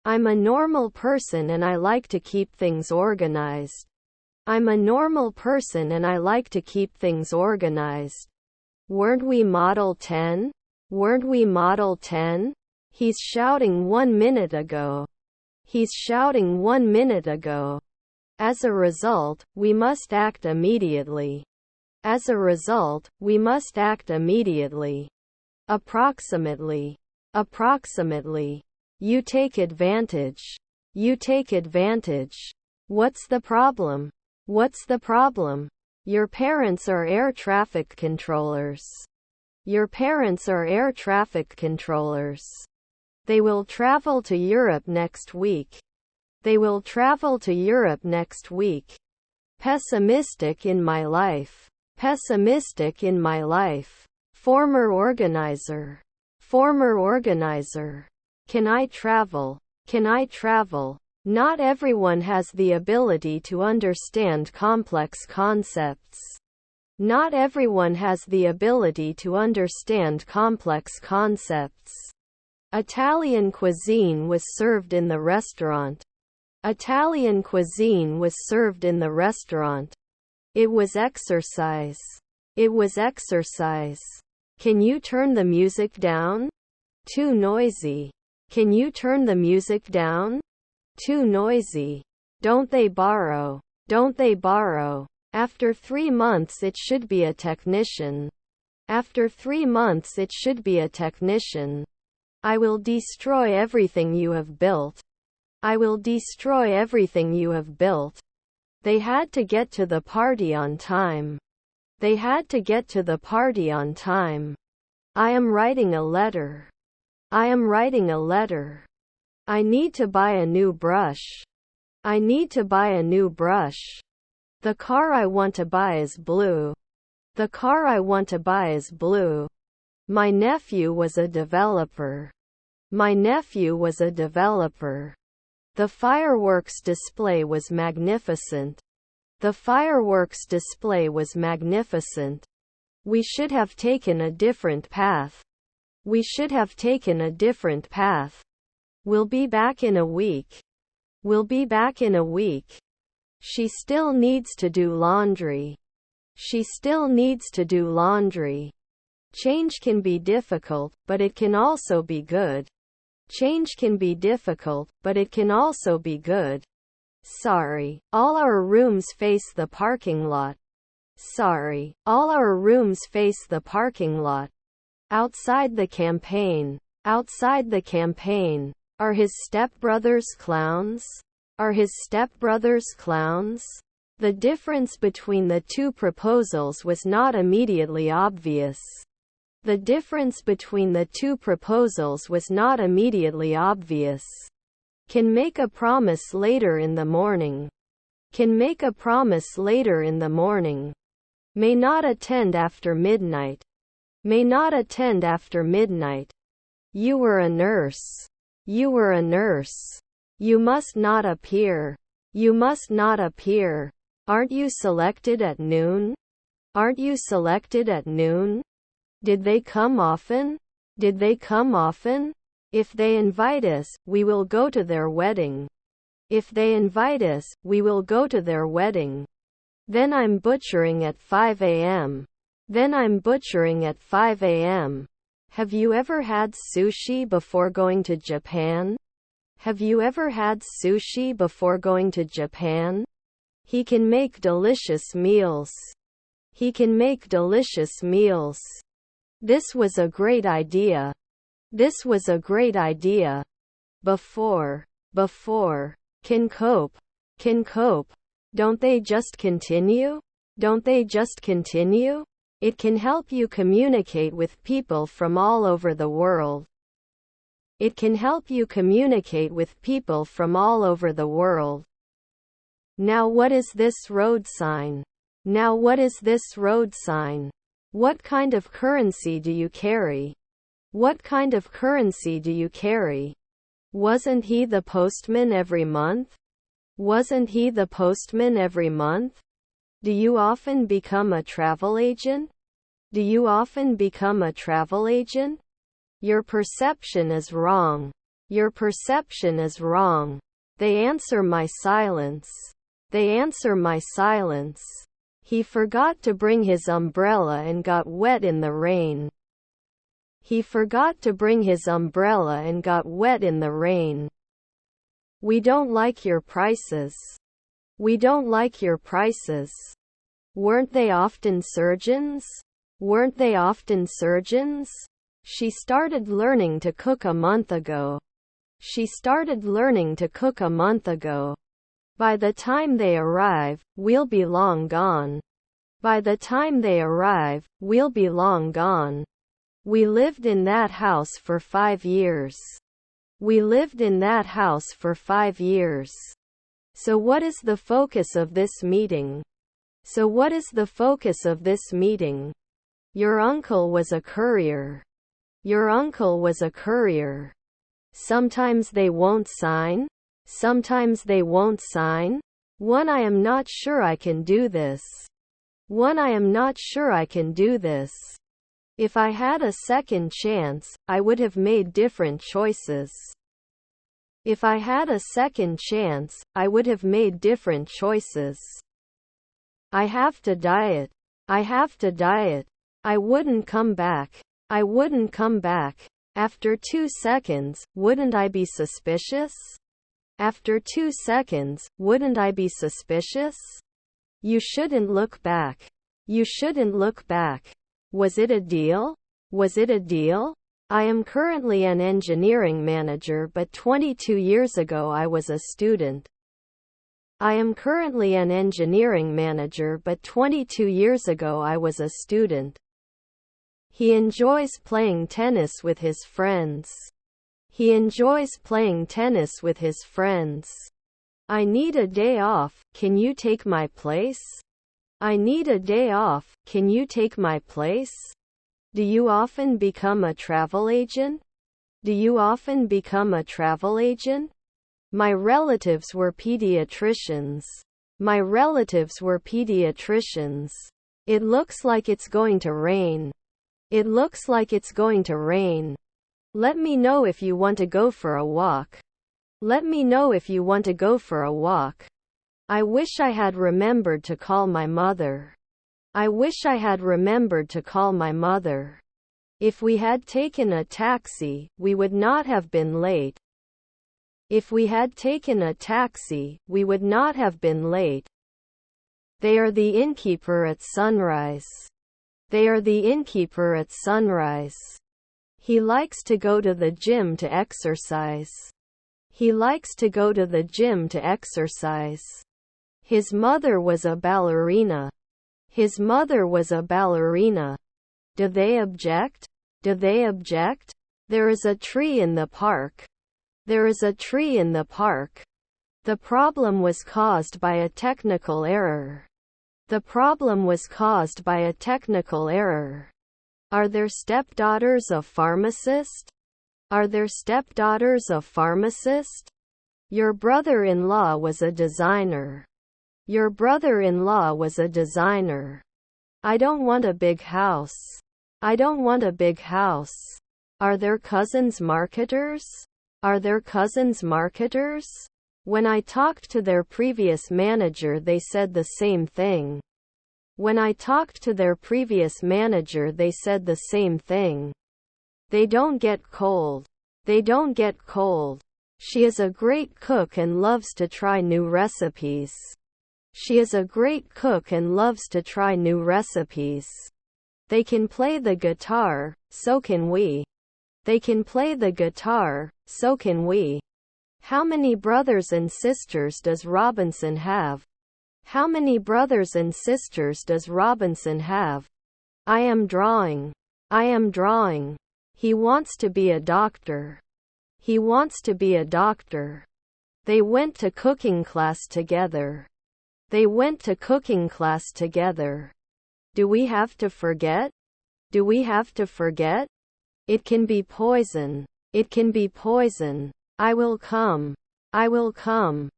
I'm a normal person and I like to keep things organized. I'm a normal person and I like to keep things organized. Weren't we Model 10? Weren't we Model 10? He's shouting 1 minute ago. He's shouting 1 minute ago. As a result, we must act immediately. As a result, we must act immediately. Approximately. Approximately. You take advantage. You take advantage. What's the problem? What's the problem? Your parents are air traffic controllers. Your parents are air traffic controllers. They will travel to Europe next week. They will travel to Europe next week. Pessimistic in my life. Pessimistic in my life. Former organizer. Former organizer. Can I travel? Can I travel? Not everyone has the ability to understand complex concepts. Not everyone has the ability to understand complex concepts. Italian cuisine was served in the restaurant. Italian cuisine was served in the restaurant. It was exercise. It was exercise. Can you turn the music down? Too noisy. Can you turn the music down? Too noisy. Don't they borrow? Don't they borrow? After 3 months it should be a technician. After 3 months it should be a technician. I will destroy everything you have built. I will destroy everything you have built. They had to get to the party on time. They had to get to the party on time. I am writing a letter. I am writing a letter. I need to buy a new brush. I need to buy a new brush. The car I want to buy is blue. The car I want to buy is blue. My nephew was a developer. My nephew was a developer. The fireworks display was magnificent. The fireworks display was magnificent. We should have taken a different path. We should have taken a different path. We'll be back in a week. We'll be back in a week. She still needs to do laundry. She still needs to do laundry. Change can be difficult, but it can also be good. Change can be difficult, but it can also be good. Sorry, all our rooms face the parking lot. Sorry, all our rooms face the parking lot. Outside the campaign. Outside the campaign. Are his stepbrothers clowns? Are his stepbrothers clowns? The difference between the two proposals was not immediately obvious. The difference between the two proposals was not immediately obvious. Can make a promise later in the morning. Can make a promise later in the morning. May not attend after midnight. May not attend after midnight. You were a nurse. You were a nurse. You must not appear. You must not appear. Aren't you selected at noon? Aren't you selected at noon? Did they come often? Did they come often? If they invite us, we will go to their wedding. If they invite us, we will go to their wedding. Then I'm butchering at 5 a.m. Then I'm butchering at 5 a.m. Have you ever had sushi before going to Japan? Have you ever had sushi before going to Japan? He can make delicious meals. He can make delicious meals. This was a great idea. This was a great idea. Before. Can cope. Can cope. Don't they just continue? Don't they just continue? It can help you communicate with people from all over the world. It can help you communicate with people from all over the world. Now what is this road sign? Now what is this road sign? What kind of currency do you carry? What kind of currency do you carry? Wasn't he the postman every month? Wasn't he the postman every month? Do you often become a travel agent? Do you often become a travel agent? Your perception is wrong. Your perception is wrong. They answer my silence. They answer my silence. He forgot to bring his umbrella and got wet in the rain. He forgot to bring his umbrella and got wet in the rain. We don't like your prices. We don't like your prices. Weren't they often surgeons? Weren't they often surgeons? She started learning to cook a month ago. She started learning to cook a month ago. By the time they arrive, we'll be long gone. By the time they arrive, we'll be long gone. We lived in that house for 5 years. We lived in that house for 5 years. So what is the focus of this meeting? So what is the focus of this meeting? Your uncle was a courier. Your uncle was a courier. Sometimes they won't sign. Sometimes they won't sign. One, I am not sure I can do this. One, I am not sure I can do this. If I had a second chance, I would have made different choices. If I had a second chance, I would have made different choices. I have to diet. I have to diet. I wouldn't come back. I wouldn't come back. After 2 seconds, wouldn't I be suspicious? After 2 seconds, wouldn't I be suspicious? You shouldn't look back. You shouldn't look back. Was it a deal? Was it a deal? I am currently an engineering manager, but 22 years ago I was a student. I am currently an engineering manager, but 22 years ago I was a student. He enjoys playing tennis with his friends. He enjoys playing tennis with his friends. I need a day off. Can you take my place? I need a day off. Can you take my place? Do you often become a travel agent? Do you often become a travel agent? My relatives were pediatricians. My relatives were pediatricians. It looks like it's going to rain. It looks like it's going to rain. Let me know if you want to go for a walk. Let me know if you want to go for a walk. I wish I had remembered to call my mother. I wish I had remembered to call my mother. If we had taken a taxi, we would not have been late. If we had taken a taxi, we would not have been late. They are the innkeeper at sunrise. They are the innkeeper at sunrise. He likes to go to the gym to exercise. He likes to go to the gym to exercise. His mother was a ballerina. His mother was a ballerina. Do they object? Do they object? There is a tree in the park. There is a tree in the park. The problem was caused by a technical error. The problem was caused by a technical error. Are there stepdaughters of pharmacist? Are there stepdaughters of pharmacist? Your brother-in-law was a designer. Your brother-in-law was a designer. I don't want a big house. I don't want a big house. Are there cousins marketers? Are there cousins marketers? When I talked to their previous manager, they said the same thing. When I talked to their previous manager, they said the same thing. They don't get cold. They don't get cold. She is a great cook and loves to try new recipes. She is a great cook and loves to try new recipes. They can play the guitar, so can we. They can play the guitar, so can we. How many brothers and sisters does Robinson have? How many brothers and sisters does Robinson have? I am drawing. I am drawing. He wants to be a doctor. He wants to be a doctor. They went to cooking class together. They went to cooking class together. Do we have to forget? Do we have to forget? It can be poison. It can be poison. I will come. I will come.